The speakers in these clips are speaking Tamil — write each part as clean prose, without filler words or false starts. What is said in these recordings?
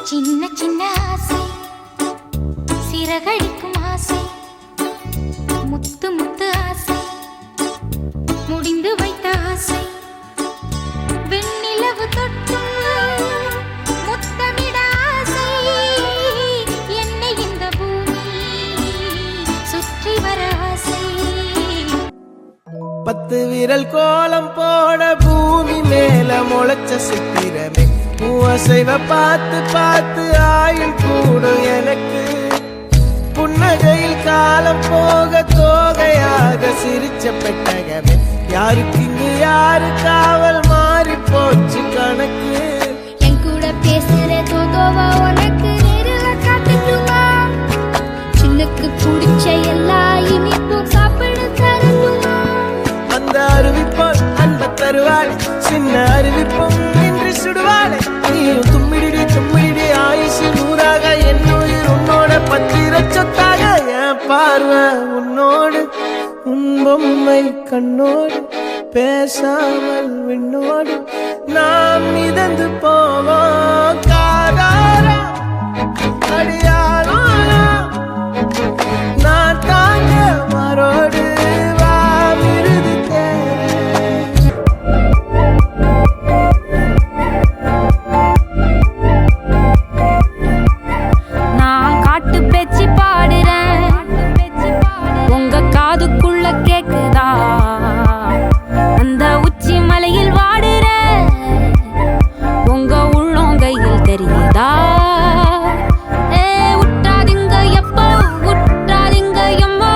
சின்ன சின்ன ஆசை, சிறகடிக்கும் ஆசை, முத்து முத்து ஆசை, முடிந்து வைத்த ஆசை, வெண்ணிலவு தொட்டு முத்தமிட ஆசை, என்னை இந்த பூமி சுற்றி வர ஆசை. 10 விரல் கோலம் போட பூமி மேல முளைச்ச சித்திரமே, அசைவ பார்த்து பார்த்து ஆயுள் கூடும் எனக்கு. புன்னகையில் காலம் போக தோகையாக சிரிச்ச பெட்டகமே, யாருக்கு இங்கு யாரு காவல் மாறி போச்சு கணக்கு. என் கூட பேசுற தோதோவா உனக்கு நேரில் காட்டுமா, சின்னுக்கு பிடிச்ச எல்லா இனிப்பும் சாப்பிட தரணுமா. அந்த அறிவிப்போல் அன்ப தருவாள், சின்ன அறிவிப்பும் இன்று சுடுவாளே. நீயும் தும்மிடி தும்மிடி ஆயுசு 100ஆக, என் உயிர் உன்னோட பத்திர சொத்தாக. என் பார்வை உன்னோடு, உன் பொம்மை கண்ணோடு, பேசாமல் விண்ணோடு நாம் மிதந்து போவோம். காதாரா அடியாரோ நான் தாங்க மரோடு வா விருது நான் காட்டு பேச்சு பாடுறேன், உங்க காதுக்குள்ள கேக்குதா? அந்த உச்சி மலையில் வாடுற உங்க உள்ளங்கையில் தெரியுதா? உற்றாதீங்க எப்போ, உற்றாதீங்க எம்மோ,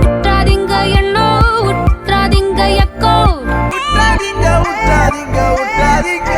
உற்றாதீங்க எண்ணோ, உற்றாதீங்க எக்கோ. உற்றாதீங்க உற்றாதீங்க உற்றாதீங்க.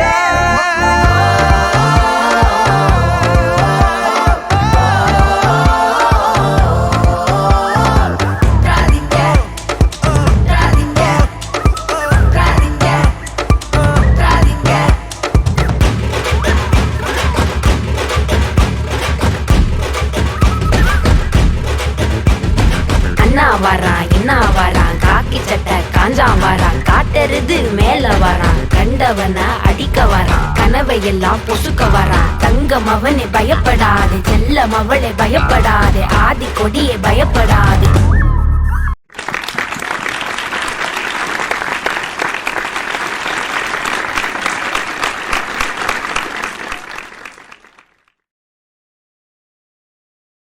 அண்ணா வரான் என்ன வரான், காக்கி சட்டை காஞ்சான் வரான், காட்டெருது மேல வரான், கண்டவன அடிக்க வரான், கனவையெல்லாம் பொசுக்க வரான். தங்கம் அவனே பயப்படாது, செல்லம் அவளே பயப்படாது, ஆதி கொடியே பயப்படாது.